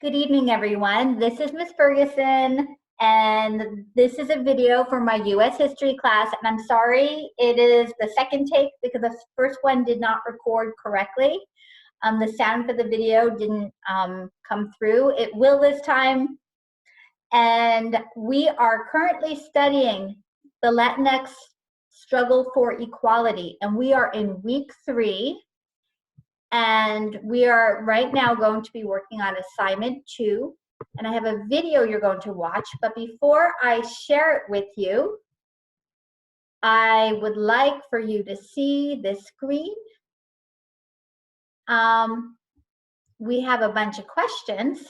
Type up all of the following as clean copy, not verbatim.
Good evening, everyone. This is Ms. Ferguson, and this is a video for my U.S. history class. And I'm sorry, it is the second take because the first one did not record correctly. The sound for the video didn't come through. It will this time. And we are currently studying the Latinx struggle for equality, and we are in week 3. And we are right now going to be working on assignment 2. And I have a video you're going to watch. But before I share it with you, I would like for you to see this screen. We have a bunch of questions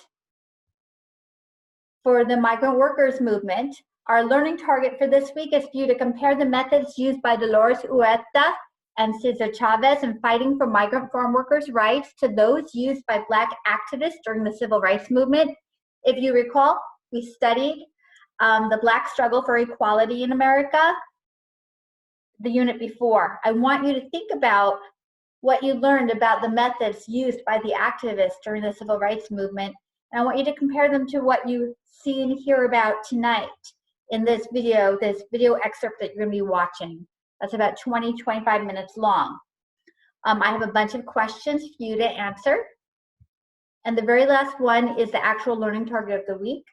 for the migrant workers movement. Our learning target for this week is for you to compare the methods used by Dolores Huerte and Cesar Chavez in fighting for migrant farm workers' rights to those used by Black activists during the civil rights movement. If you recall, we studied the Black struggle for equality in America, the unit before. I want you to think about what you learned about the methods used by the activists during the civil rights movement, and I want you to compare them to what you see and hear about tonight in this video excerpt that you're going to be watching. That's about 20-25 minutes long. I have a bunch of questions for you to answer. And the very last one is the actual learning target of the week.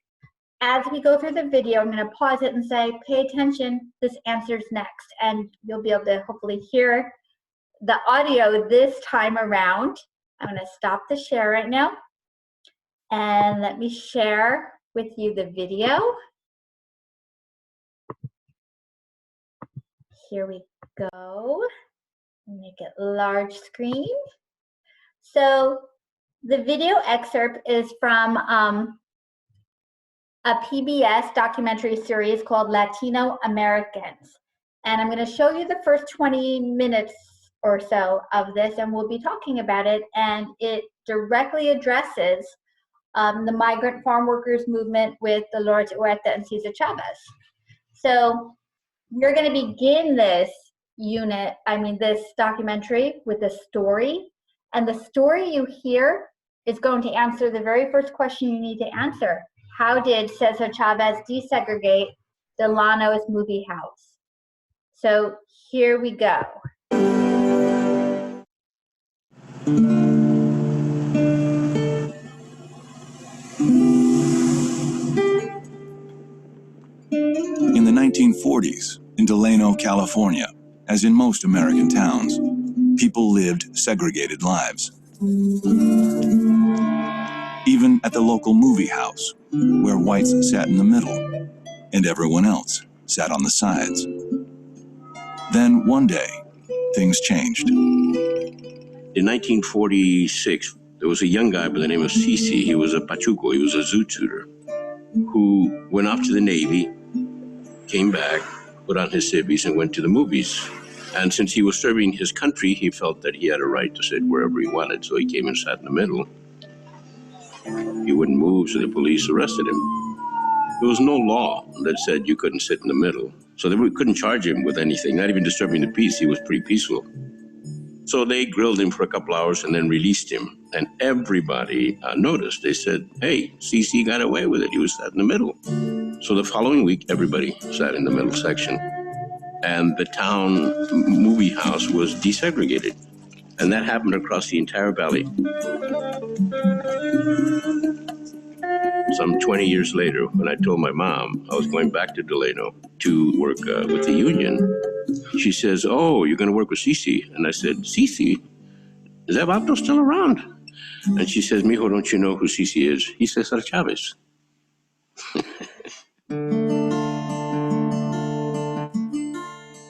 As we go through the video, I'm going to pause it and say, pay attention, this answer's next. And you'll be able to hopefully hear the audio this time around. I'm going to stop the share right now. And let me share with you the video. Here we go. Make it large screen. So the video excerpt is from a PBS documentary series called Latino Americans. And I'm going to show you the first 20 minutes or so of this, and we'll be talking about it. And it directly addresses the migrant farm workers movement with Dolores Huerte and Cesar Chavez. So we're going to begin this this documentary with a story. And the story you hear is going to answer the very first question you need to answer. How did Cesar Chavez desegregate Delano's movie house? So here we go. In the 1940s, in Delano, California, as in most American towns, people lived segregated lives. Even at the local movie house, where whites sat in the middle and everyone else sat on the sides. Then one day, things changed. In 1946, there was a young guy by the name of Cesar. He was a pachuco, he was a zoo tutor, who went off to the Navy, came back, put on his civvies, and went to the movies. And since he was serving his country, he felt that he had a right to sit wherever he wanted, so he came and sat in the middle. He wouldn't move, so the police arrested him. There was no law that said you couldn't sit in the middle, so they couldn't charge him with anything, not even disturbing the peace. He was pretty peaceful. So they grilled him for a couple hours and then released him. And everybody noticed. They said, hey, CC got away with it. He was sat in the middle. So the following week, everybody sat in the middle section. And the town movie house was desegregated. And that happened across the entire valley. Some 20 years later, when I told my mom I was going back to Delano to work with the union, she says, oh, you're going to work with Cece? And I said, Cece? Is that Vato still around? And she says, mijo, don't you know who Cece is? He's Cesar Chavez.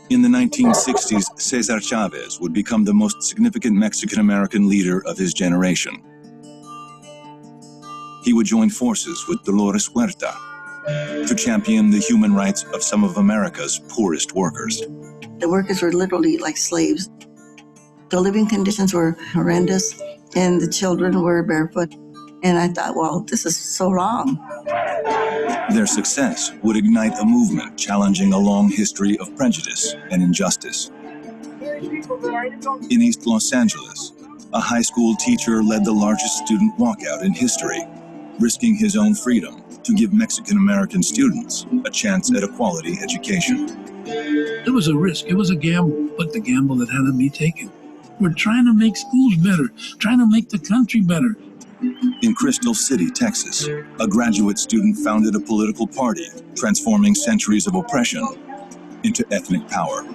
In the 1960s, Cesar Chavez would become the most significant Mexican-American leader of his generation. He would join forces with Dolores Huerte to champion the human rights of some of America's poorest workers. The workers were literally like slaves. The living conditions were horrendous, and the children were barefoot. And I thought, well, this is so wrong. Their success would ignite a movement challenging a long history of prejudice and injustice. In East Los Angeles, a high school teacher led the largest student walkout in history. risking his own freedom to give Mexican-American students a chance at a quality education. It was a risk, it was a gamble, but the gamble that had to be taken. We're trying to make schools better, trying to make the country better. In Crystal City, Texas, a graduate student founded a political party, transforming centuries of oppression into ethnic power.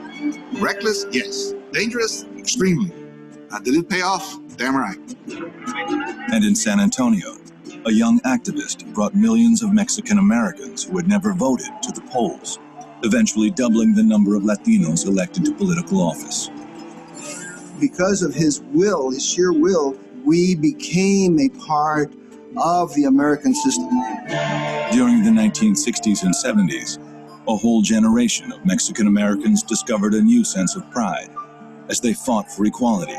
Reckless, yes. Dangerous, extremely. Did it pay off? Damn right. And in San Antonio, a young activist brought millions of Mexican Americans who had never voted to the polls, eventually doubling the number of Latinos elected to political office. Because of his will, his sheer will, we became a part of the American system. During the 1960s and 70s, a whole generation of Mexican Americans discovered a new sense of pride as they fought for equality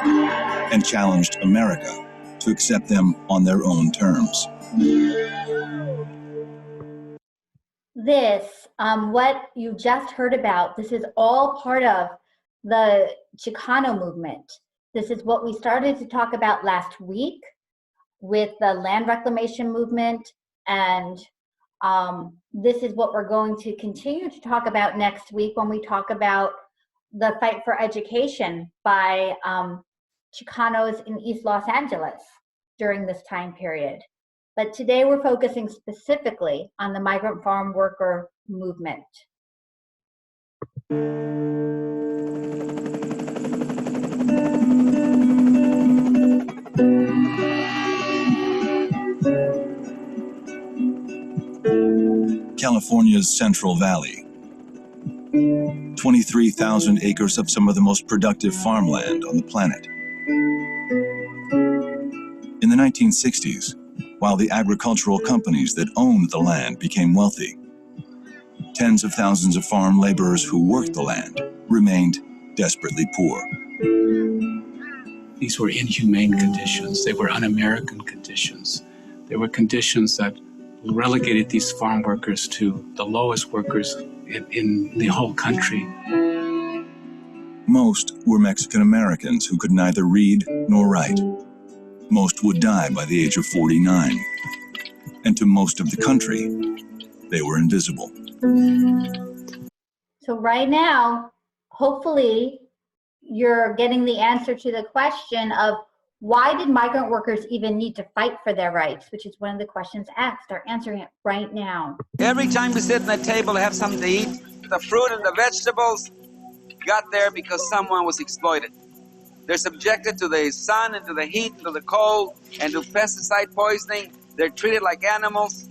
and challenged America to accept them on their own terms. This, what you just heard about, this is all part of the Chicano movement. This is what we started to talk about last week with the land reclamation movement, and this is what we're going to continue to talk about next week when we talk about the fight for education by Chicanos in East Los Angeles during this time period. But today we're focusing specifically on the migrant farm worker movement. California's Central Valley. 23,000 acres of some of the most productive farmland on the planet. In the 1960s, while the agricultural companies that owned the land became wealthy, tens of thousands of farm laborers who worked the land remained desperately poor. These were inhumane conditions. They were un-American conditions. They were conditions that relegated these farm workers to the lowest workers in the whole country. Most were Mexican Americans who could neither read nor write. Most would die by the age of 49. And to most of the country, they were invisible. So right now, hopefully, you're getting the answer to the question of why did migrant workers even need to fight for their rights, which is one of the questions asked. They're answering it right now. Every time we sit at the table to have something to eat, the fruit and the vegetables got there because someone was exploited. They're subjected to the sun and to the heat and to the cold and to pesticide poisoning. They're treated like animals.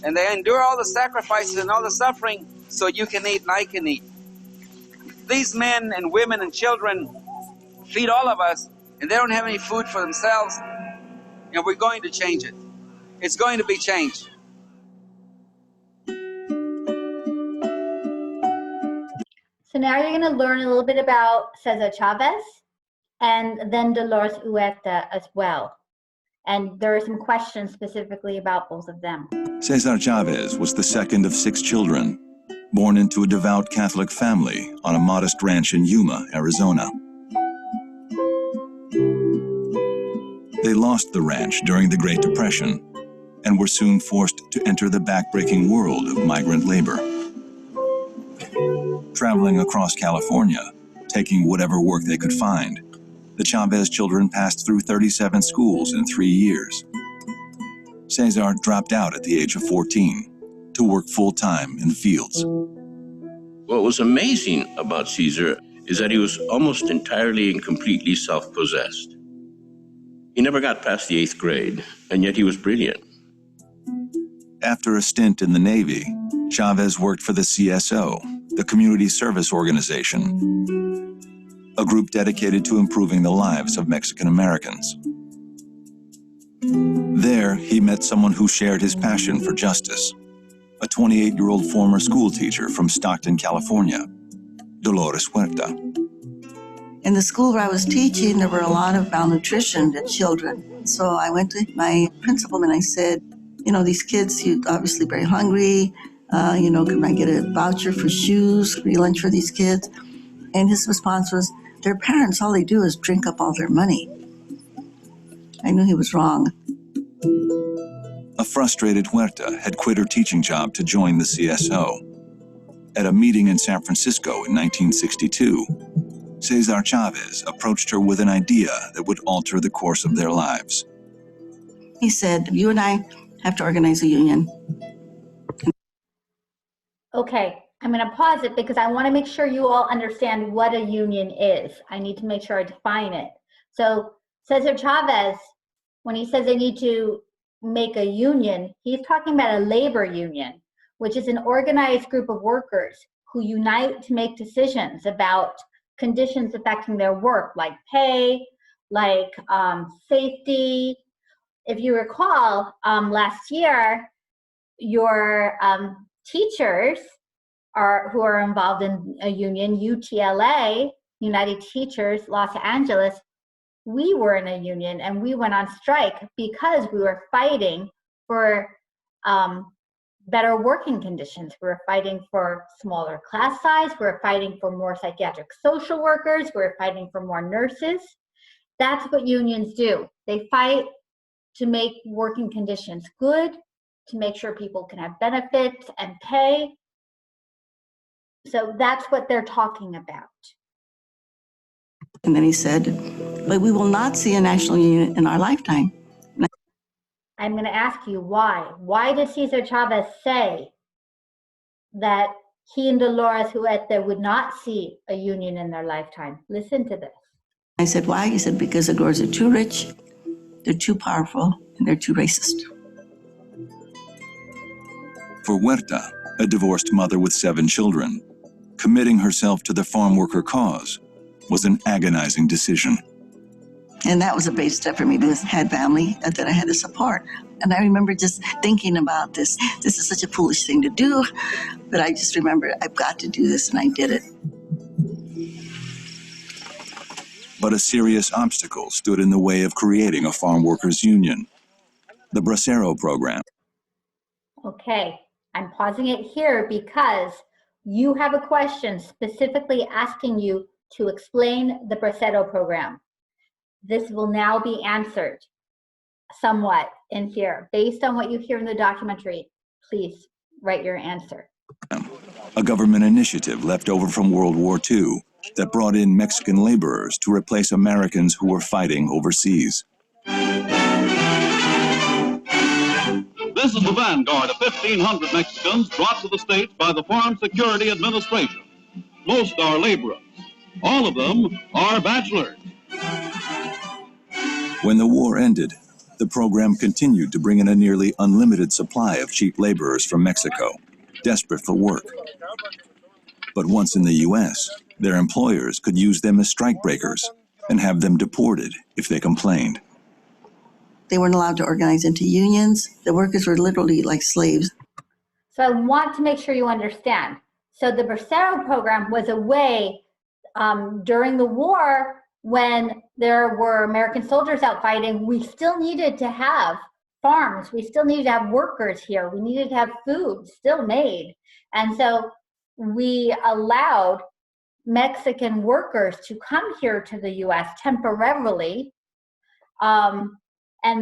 And they endure all the sacrifices and all the suffering so you can eat and I can eat. These men and women and children feed all of us, and they don't have any food for themselves, and we're going to change it. It's going to be changed. So now you're going to learn a little bit about Cesar Chavez and then Dolores Huerte as well. And there are some questions specifically about both of them. Cesar Chavez was the second of 6 children, born into a devout Catholic family on a modest ranch in Yuma, Arizona. They lost the ranch during the Great Depression and were soon forced to enter the backbreaking world of migrant labor. Traveling across California, taking whatever work they could find, the Chavez children passed through 37 schools in 3 years. Cesar dropped out at the age of 14 to work full-time in fields. What was amazing about Cesar is that he was almost entirely and completely self-possessed. He never got past the 8th grade, and yet he was brilliant. After a stint in the Navy, Chavez worked for the CSO, the Community Service Organization, a group dedicated to improving the lives of Mexican Americans. There, he met someone who shared his passion for justice, a 28-year-old former school teacher from Stockton, California, Dolores Huerte. In the school where I was teaching, there were a lot of malnutrition to children. So I went to my principal and I said, you know, these kids, you're obviously very hungry. Can I get a voucher for shoes, free lunch for these kids? And his response was, their parents, all they do is drink up all their money. I knew he was wrong. A frustrated Huerte had quit her teaching job to join the CSO. At a meeting in San Francisco in 1962, Cesar Chavez approached her with an idea that would alter the course of their lives. He said, you and I have to organize a union. Okay, I'm going to pause it because I want to make sure you all understand what a union is. I need to make sure I define it. So Cesar Chavez, when he says they need to make a union, he's talking about a labor union, which is an organized group of workers who unite to make decisions about conditions affecting their work, like pay, like safety. If you recall, last year, your teachers who are involved in a union, UTLA, United Teachers, Los Angeles, we were in a union and we went on strike because we were fighting for better working conditions. We were fighting for smaller class size. We were fighting for more psychiatric social workers. We were fighting for more nurses. That's what unions do. They fight to make working conditions good, to make sure people can have benefits and pay. So that's what they're talking about. And then he said, but we will not see a national union in our lifetime. I'm going to ask you why. Why did Cesar Chavez say that he and Dolores Huerte would not see a union in their lifetime? Listen to this. I said, why? He said, because the Gores are too rich, they're too powerful, and they're too racist. For Huerta, a divorced mother with 7 children, committing herself to the farm worker cause was an agonizing decision. And that was a big step for me because I had family that I had to support. And I remember just thinking about this. This is such a foolish thing to do, but I just remember I've got to do this, and I did it. But a serious obstacle stood in the way of creating a farm workers union, the Bracero program. Okay, I'm pausing it here because you have a question specifically asking you to explain the Bracero program. This will now be answered somewhat in here. Based on what you hear in the documentary, please write your answer. A government initiative left over from World War II that brought in Mexican laborers to replace Americans who were fighting overseas. This is the vanguard of 1,500 Mexicans brought to the States by the Farm Security Administration. Most are laborers. All of them are bachelors. When the war ended, the program continued to bring in a nearly unlimited supply of cheap laborers from Mexico, desperate for work. But once in the U.S., their employers could use them as strikebreakers and have them deported if they complained. They weren't allowed to organize into unions. The workers were literally like slaves. So I want to make sure you understand. So the Bracero program was a way during the war, when there were American soldiers out fighting, we still needed to have farms. We still needed to have workers here. We needed to have food still made. And so we allowed Mexican workers to come here to the US temporarily. And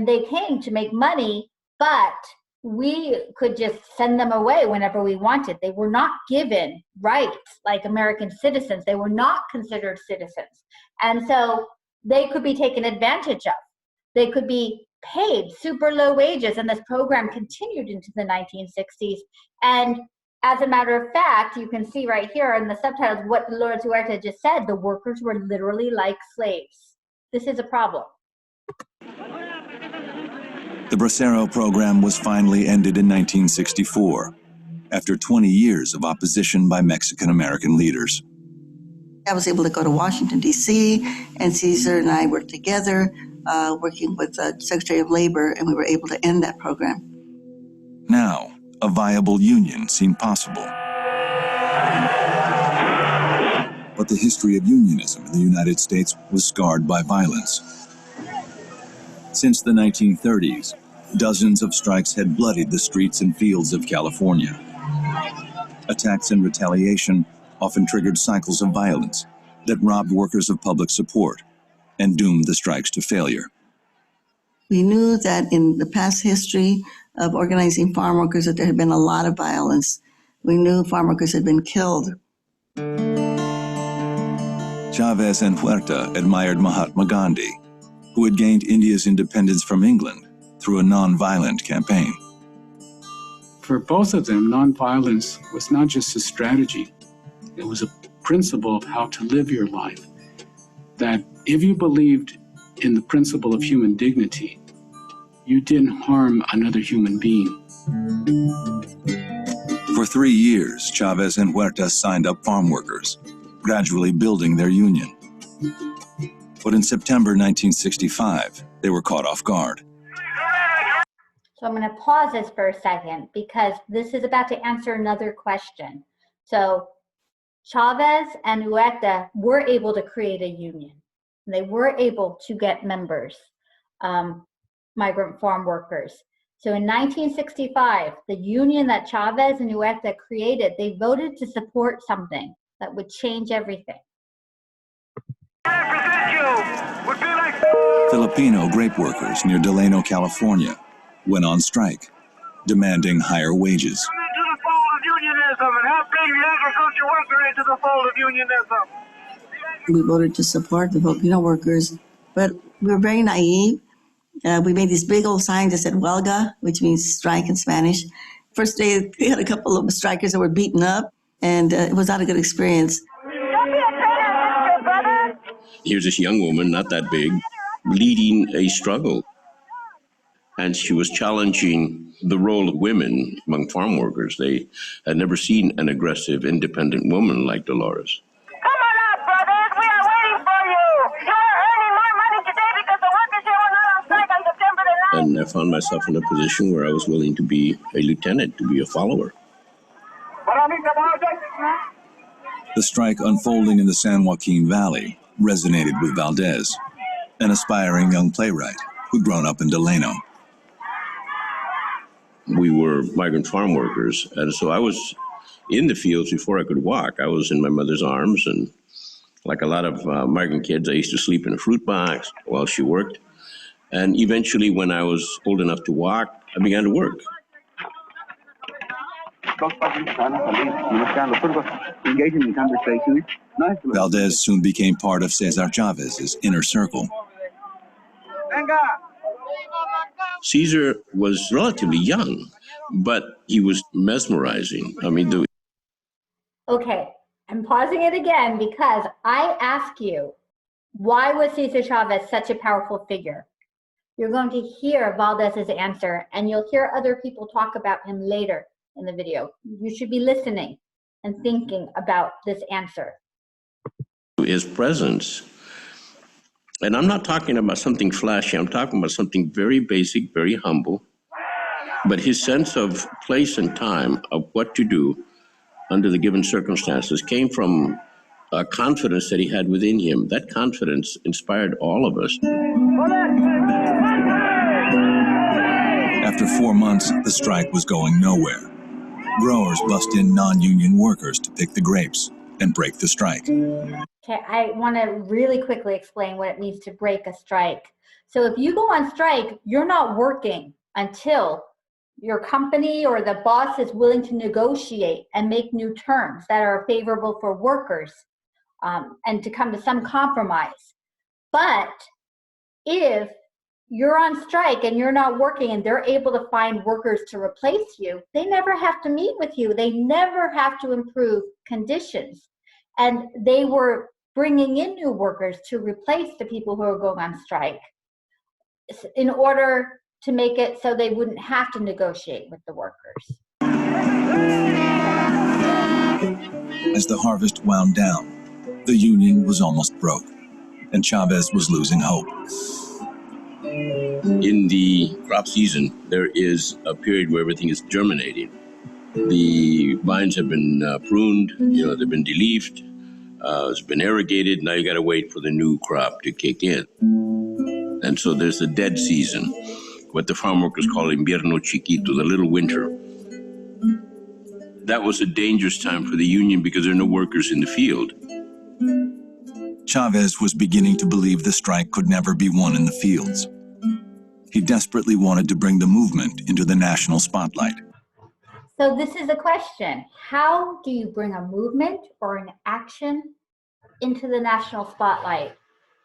they came to make money, but we could just send them away whenever we wanted. They were not given rights like American citizens. They were not considered citizens. And so they could be taken advantage of. They could be paid super low wages, and this program continued into the 1960s. And as a matter of fact, you can see right here in the subtitles what Dolores Huerte just said, the workers were literally like slaves. This is a problem. The Bracero program was finally ended in 1964, after 20 years of opposition by Mexican-American leaders. I was able to go to Washington, D.C., and Cesar and I worked together, working with the Secretary of Labor, and we were able to end that program. Now, a viable union seemed possible. But the history of unionism in the United States was scarred by violence. Since the 1930s, dozens of strikes had bloodied the streets and fields of California. Attacks and retaliation often triggered cycles of violence that robbed workers of public support and doomed the strikes to failure. We knew that in the past history of organizing farm workers that there had been a lot of violence. We knew farm workers had been killed. Chavez and Huerte admired Mahatma Gandhi, who had gained India's independence from England through a non-violent campaign. For both of them, nonviolence was not just a strategy. It was a principle of how to live your life. That if you believed in the principle of human dignity, you didn't harm another human being. For 3 years, Chavez and Huerte signed up farm workers, gradually building their union. But in September 1965, they were caught off guard. So I'm going to pause this for a second because this is about to answer another question. So Chavez and Huerte were able to create a union. They were able to get members, migrant farm workers. So in 1965, the union that Chavez and Huerte created, they voted to support something that would change everything. Filipino grape workers near Delano, California, went on strike, demanding higher wages. Into the fold of unionism and help bring the agriculture worker into the fold of unionism. We voted to support the Filipino workers, but we were very naive. We made these big old signs that said huelga, which means strike in Spanish. First day, we had a couple of strikers that were beaten up, and it was not a good experience. Here's this young woman, not that big, leading a struggle. And she was challenging the role of women among farm workers. They had never seen an aggressive, independent woman like Dolores. Come on out, brothers. We are waiting for you. You are earning more money today because the workers here were not on strike on September the 9th. And I found myself in a position where I was willing to be a lieutenant, to be a follower. The strike unfolding in the San Joaquin Valley resonated with Valdez, an aspiring young playwright who'd grown up in Delano. We were migrant farm workers, and so I was in the fields before I could walk. I was in my mother's arms, and like a lot of migrant kids, I used to sleep in a fruit box while she worked. And eventually, when I was old enough to walk, I began to work. Valdez soon became part of Cesar Chavez's inner circle. Cesar was relatively young, but he was mesmerizing. I mean, Okay, I'm pausing it again because I ask you, why was Cesar Chavez such a powerful figure? You're going to hear Valdez's answer, and you'll hear other people talk about him later in the video. You should be listening and thinking about this answer. his presence. And I'm not talking about something flashy. I'm talking about something very basic, very humble. But his sense of place and time of what to do under the given circumstances came from a confidence that he had within him. That confidence inspired all of us. After 4 months, the strike was going nowhere. Growers bussed in non-union workers to pick the grapes and break the strike. Okay, I want to really quickly explain what it means to break a strike. So if you go on strike, you're not working until your company or the boss is willing to negotiate and make new terms that are favorable for workers, and to come to some compromise. But if you're on strike and you're not working and they're able to find workers to replace you, they never have to meet with you. They never have to improve conditions. And they were bringing in new workers to replace the people who are going on strike in order to make it so they wouldn't have to negotiate with the workers. As the harvest wound down, the union was almost broke, and Chavez was losing hope. In the crop season, there is a period where everything is germinating. The vines have been pruned, they've been de-leafed, it's been irrigated. Now you got to wait for the new crop to kick in. And so there's the dead season, what the farm workers call invierno chiquito, the little winter. That was a dangerous time for the union because there are no workers in the field. Chavez was beginning to believe the strike could never be won in the fields. He desperately wanted to bring the movement into the national spotlight. So this is a question. How do you bring a movement or an action into the national spotlight?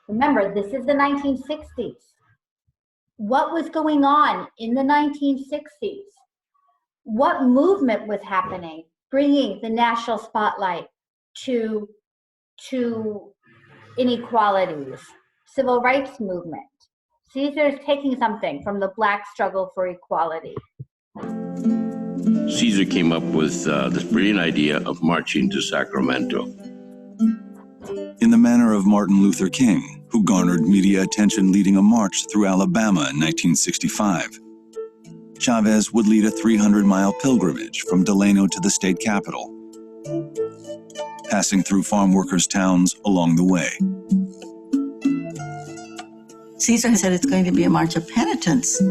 Remember, this is the 1960s. What was going on in the 1960s? What movement was happening, bringing the national spotlight to inequalities, civil rights movement? Cesar is taking something from the Black struggle for equality. Cesar came up with this brilliant idea of marching to Sacramento. In the manner of Martin Luther King, who garnered media attention leading a march through Alabama in 1965. Chavez would lead a 300-mile pilgrimage from Delano to the state capitol, passing through farm workers' towns along the way. Cesar said it's going to be a march of penitence.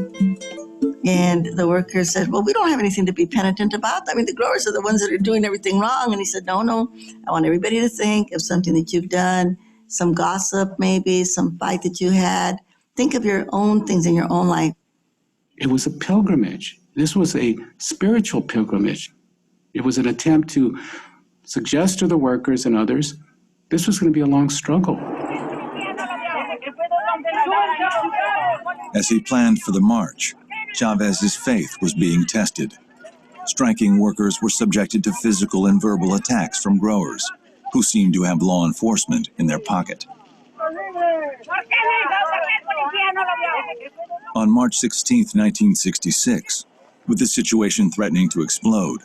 And the workers said, well, we don't have anything to be penitent about. I mean, the growers are the ones that are doing everything wrong. And he said, no, I want everybody to think of something that you've done, some gossip maybe, some fight that you had. Think of your own things in your own life. It was a pilgrimage. This was a spiritual pilgrimage. It was an attempt to suggest to the workers and others, this was going to be a long struggle. As he planned for the march, Chavez's faith was being tested. Striking workers were subjected to physical and verbal attacks from growers, who seemed to have law enforcement in their pocket. On March 16, 1966, with the situation threatening to explode,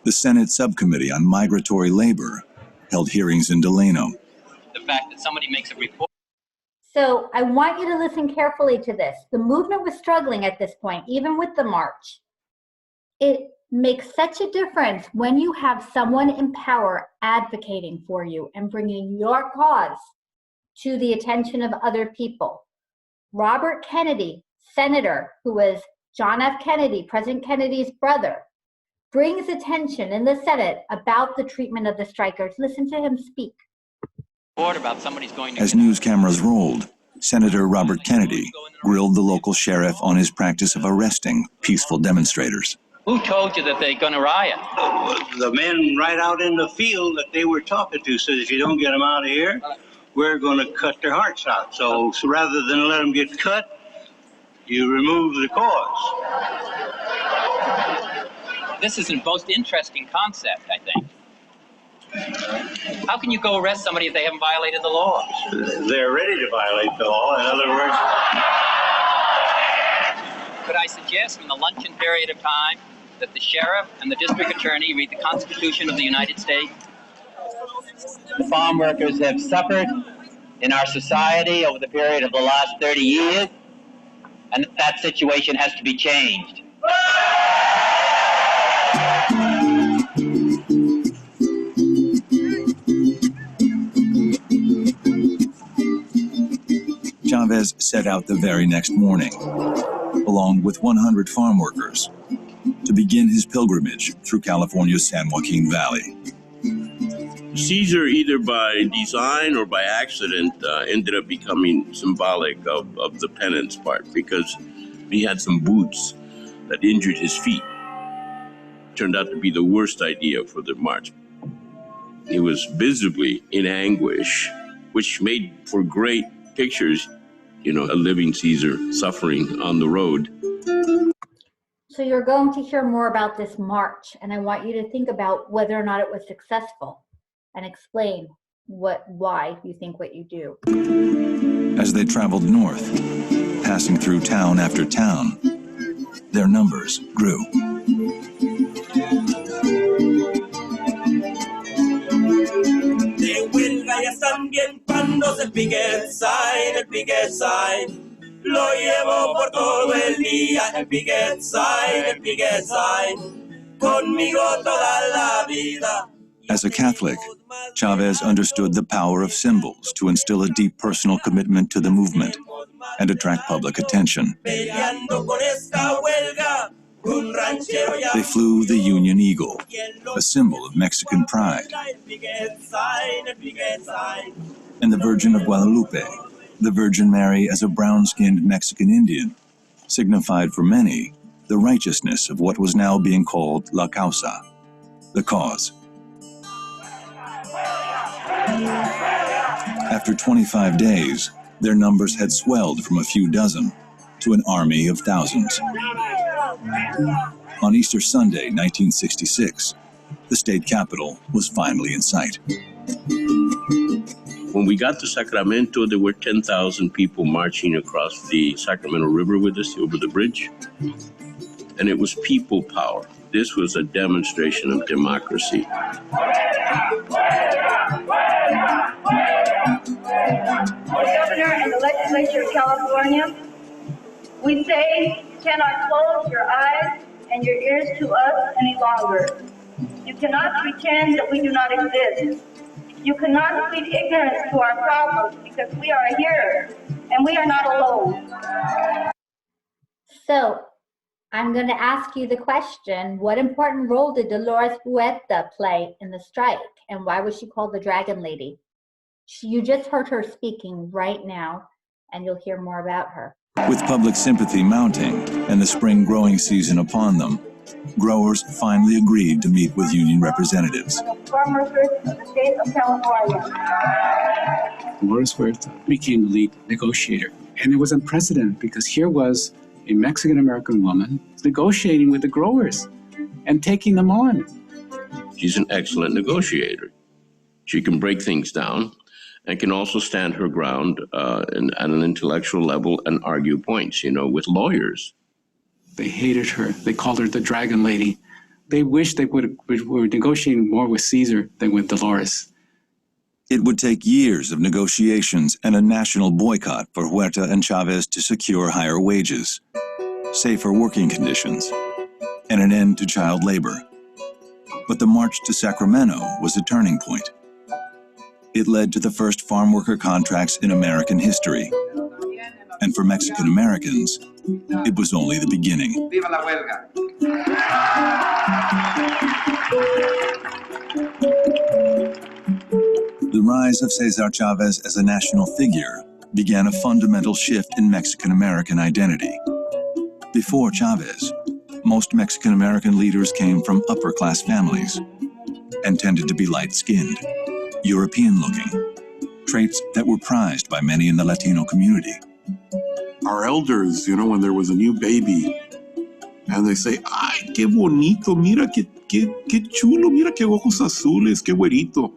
the Senate Subcommittee on Migratory Labor held hearings in Delano. The fact that somebody makes a report. So I want you to listen carefully to this. The movement was struggling at this point, even with the march. It makes such a difference when you have someone in power advocating for you and bringing your cause to the attention of other people. Robert Kennedy, senator, who was John F. Kennedy, President Kennedy's brother, brings attention in the Senate about the treatment of the strikers. Listen to him speak. About somebody's going to As news cameras rolled, Senator Robert Kennedy grilled the local sheriff on his practice of arresting peaceful demonstrators. Who told you that they're going to riot? The men right out in the field that they were talking to said, if you don't get them out of here, we're going to cut their hearts out. So rather than let them get cut, you remove the cause. This is the most interesting concept, I think. How can you go arrest somebody if they haven't violated the law? They're ready to violate the law, in other words. Could I suggest in the luncheon period of time that the sheriff and the district attorney read the Constitution of the United States? The farm workers have suffered in our society over the period of the last 30 years, and that situation has to be changed. Chavez set out the very next morning, along with 100 farm workers, to begin his pilgrimage through California's San Joaquin Valley. Cesar, either by design or by accident, ended up becoming symbolic of the penance part, because he had some boots that injured his feet. Turned out to be the worst idea for the march. He was visibly in anguish, which made for great pictures, you know, a living Cesar suffering on the road. So you're going to hear more about this march, and I want you to think about whether or not it was successful and explain why you think what you do. As they traveled north, passing through town after town, their numbers grew. De huelga ya están bien pandos el picket sign. Lo llevo por todo el día, el picket sign. Conmigo toda la vida. As a Catholic, Chavez understood the power of symbols to instill a deep personal commitment to the movement and attract public attention. They flew the Union Eagle, a symbol of Mexican pride, and the Virgin of Guadalupe, the Virgin Mary as a brown-skinned Mexican Indian, signified for many the righteousness of what was now being called La Causa, the cause. After 25 days, their numbers had swelled from a few dozen to an army of thousands. On Easter Sunday, 1966, the state capitol was finally in sight. When we got to Sacramento, there were 10,000 people marching across the Sacramento River with us over the bridge. And it was people power. This was a demonstration of democracy. Governor and the legislature of California, we say you cannot close your eyes and your ears to us any longer. You cannot pretend that we do not exist. You cannot plead ignorance to our problems because we are here and we are not alone. So, I'm going to ask you the question, what important role did Dolores Huerte play in the strike, and why was she called the Dragon Lady? You just heard her speaking right now, and you'll hear more about her. With public sympathy mounting and the spring growing season upon them, growers finally agreed to meet with union representatives. Farmworkers of the state of California. Dolores Huerte became the lead negotiator. And it was unprecedented because here was a Mexican-American woman negotiating with the growers and taking them on. She's an excellent negotiator. She can break things down and can also stand her ground at an intellectual level and argue points, with lawyers. They hated her. They called her the Dragon Lady. They wished they were negotiating more with Cesar than with Dolores. It would take years of negotiations and a national boycott for Huerte and Chavez to secure higher wages, safer working conditions, and an end to child labor. But the march to Sacramento was a turning point. It led to the first farm worker contracts in American history. And for Mexican Americans, it was only the beginning. Viva la huelga. The rise of Cesar Chavez as a national figure began a fundamental shift in Mexican American identity. Before Chavez, most Mexican American leaders came from upper-class families and tended to be light-skinned, European-looking, traits that were prized by many in the Latino community. Our elders, when there was a new baby, and they say, ay, qué bonito, mira, qué chulo, mira, qué ojos azules, qué güerito.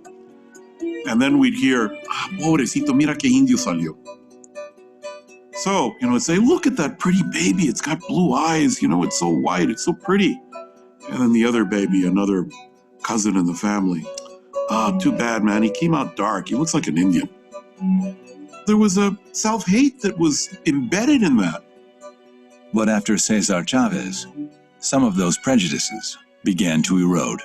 And then we'd hear, ah, pobrecito, mira, qué indio salió. So, it'd say, look at that pretty baby, it's got blue eyes, it's so white, it's so pretty. And then the other baby, another cousin in the family, ah, too bad, man, he came out dark, he looks like an Indian. There was a self-hate that was embedded in that. But after Cesar Chavez, some of those prejudices began to erode.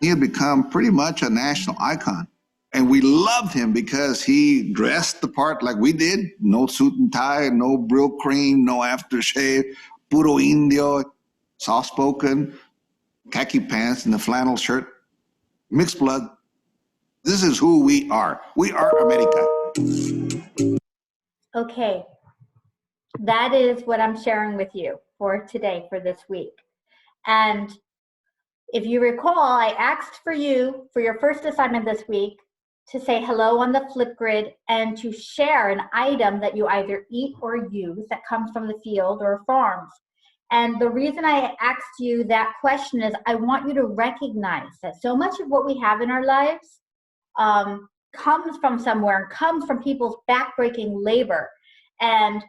He had become pretty much a national icon. And we loved him because he dressed the part like we did. No suit and tie, no brill cream, no aftershave, puro indio, soft-spoken, khaki pants and a flannel shirt, mixed blood. This is who we are. We are America. Okay, that is what I'm sharing with you for today, for this week. And if you recall, I asked for you, for your first assignment this week, to say hello on the Flipgrid and to share an item that you either eat or use that comes from the field or farms. And the reason I asked you that question is I want you to recognize that so much of what we have in our lives comes from somewhere and comes from people's backbreaking labor. And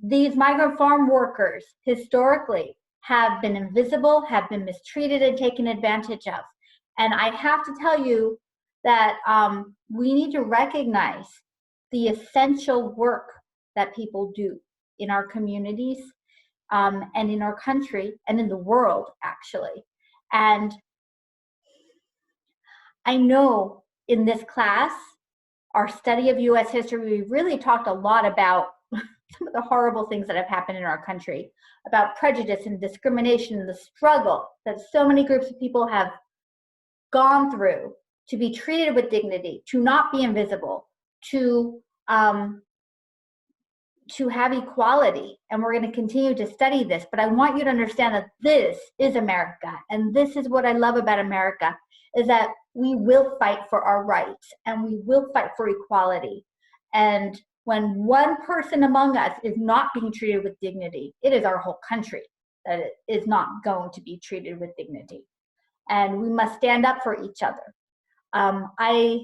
these migrant farm workers historically have been invisible, have been mistreated and taken advantage of. And I have to tell you that we need to recognize the essential work that people do in our communities and in our country and in the world, actually. And I know in this class, our study of U.S. history, we really talked a lot about some of the horrible things that have happened in our country, about prejudice and discrimination and the struggle that so many groups of people have gone through to be treated with dignity, to not be invisible, to to have equality, and we're going to continue to study this, but I want you to understand that this is America, and this is what I love about America, is that we will fight for our rights, and we will fight for equality. And when one person among us is not being treated with dignity, it is our whole country that is not going to be treated with dignity. And we must stand up for each other. I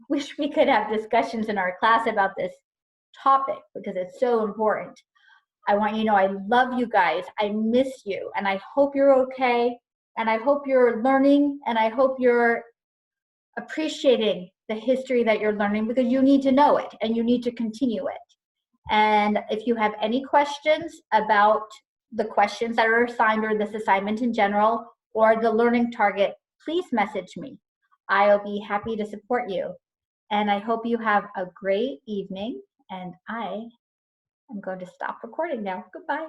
wish we could have discussions in our class about this topic because it's so important. I want you to know I love you guys. I miss you, and I hope you're okay, and I hope you're learning, and I hope you're appreciating the history that you're learning, because you need to know it and you need to continue it. And if you have any questions about the questions that are assigned or this assignment in general or the learning target, please message me. I'll be happy to support you. And I hope you have a great evening, and I am going to stop recording now. Goodbye.